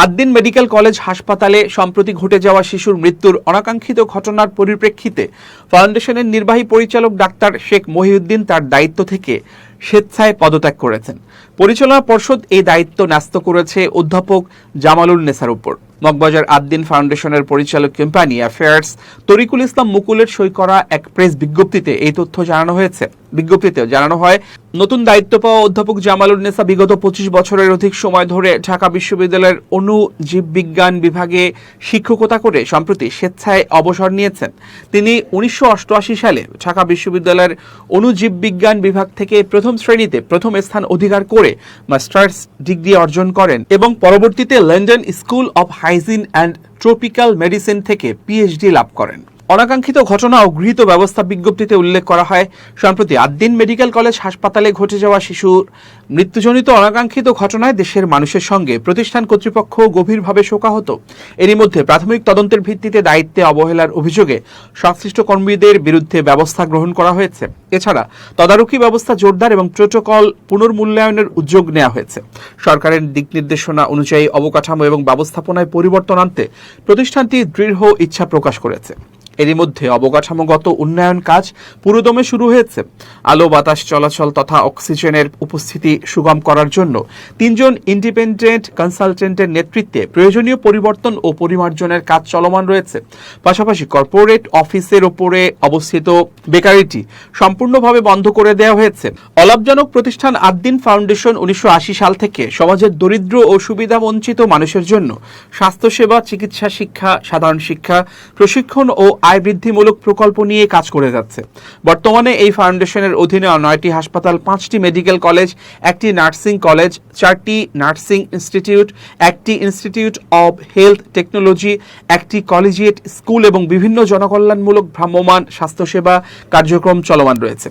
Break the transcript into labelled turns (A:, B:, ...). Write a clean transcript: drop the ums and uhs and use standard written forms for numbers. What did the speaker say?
A: Ad-din medical college হাসপাতালে সম্প্রতি ঘটে যাওয়া শিশুর মৃত্যুর অনাকাঙ্ক্ষিত ঘটনার পরিপ্রেক্ষিতে ফাউন্ডেশনের নির্বাহী পরিচালক ডাক্তার শেখ মহিউদ্দিন তার দায়িত্ব থেকে স্বেচ্ছায় পদত্যাগ করেছেন। পরিচালনা পর্ষদ এই দায়িত্ব ন্যস্ত করেছে অধ্যাপক জামালুল নেসার উপর। মগবাজার আদ্দিন ফাউন্ডেশনের পরিচালক কোম্পানি অ্যাফেয়ার্স তরিকুল ইসলাম মুকুলের সই করা এক প্রেস বিজ্ঞপ্তিতে এই তথ্য জানানো হয়েছে। বিজ্ঞপ্তিতে জানানো হয়, নতুন দায়িত্ব পাওয়া অধ্যাপক জামালুল নেসা বিগত 25 বছরের অধিক সময় ধরে ঢাকা বিশ্ববিদ্যালয়ের অণুজীববিজ্ঞান বিভাগে শিক্ষকতা করে সম্প্রতি স্বেচ্ছায় অবসর নিয়েছেন। তিনি 1988 সালে ঢাকা বিশ্ববিদ্যালয়ের অণুজীববিজ্ঞান বিভাগ থেকে প্রথম শ্রেণীতে প্রথম স্থান অধিকার করে মাস্টার্স ডিগ্রি অর্জন করেন এবং পরবর্তীতে London school of hygiene and tropical medicine থেকে পিএইচডি লাভ করেন। অনাকাঙ্ক্ষিত ঘটনা ও গৃহীত ব্যবস্থা বিজ্ঞপ্তিতে উল্লেখ করা হয়, সম্প্রতি আদ্দিন মেডিকেল কলেজ হাসপাতালে ঘটে যাওয়া শিশুর মৃত্যুজনিত অনাকাঙ্ক্ষিত ঘটনায় দেশের মানুষের সঙ্গে প্রতিষ্ঠান কর্তৃপক্ষ গভীরভাবে শোকাহত। এরই মধ্যে প্রাথমিক তদন্তের ভিত্তিতে দায়িত্বে অবহেলার অভিযোগে সংশ্লিষ্ট কর্মীদের বিরুদ্ধে ব্যবস্থা গ্রহণ করা হয়েছে। এছাড়া তদারকি ব্যবস্থা জোরদার এবং প্রোটোকল পুনর্মূল্যায়নের উদ্যোগ নেওয়া হয়েছে। সরকারের দিক নির্দেশনা অনুযায়ী অবকাঠামো এবং ব্যবস্থাপনায় পরিবর্তন আনতে প্রতিষ্ঠানটি দৃঢ় ইচ্ছা প্রকাশ করেছে। এরই মধ্যে অবকাঠামোগত উন্নয়ন কাজ পুরোদমে শুরু হয়েছে। আলো বাতাস চলাচল তথা অক্সিজেনের উপস্থিতি সুগম করার জন্য 3 জন ইন্ডিপেন্ডেন্ট কনসালটেন্টের নেতৃত্বে প্রয়োজনীয় পরিবর্তন ও পরিমার্জনের কাজ চলমান রয়েছে। পাশাপাশি কর্পোরেট অফিসের ওপরে অবস্থিত বেকারিটি সম্পূর্ণভাবে বন্ধ করে দেওয়া হয়েছে। অলাভজনক প্রতিষ্ঠান আদ্দিন ফাউন্ডেশন 1980 সাল থেকে সমাজের দরিদ্র ও সুবিধা বঞ্চিত মানুষের জন্য স্বাস্থ্যসেবা, চিকিৎসা, শিক্ষা, সাধারণ শিক্ষা, প্রশিক্ষণ ও আয় বৃদ্ধিমূলক প্রকল্প নিয়ে কাজ করে যাচ্ছে। বর্তমানে এই ফাউন্ডেশনের অধীনে 9টি হাসপাতাল, 5টি মেডিকেল কলেজ, 1টি নার্সিং কলেজ, 4টি নার্সিং ইনস্টিটিউট, 1টি ইনস্টিটিউট অব হেলথ টেকনোলজি, 1টি কলেজিয়েট স্কুল এবং বিভিন্ন জনকল্যাণমূলক ভ্রাম্যমাণ স্বাস্থ্যসেবা কার্যক্রম চলমান রয়েছে।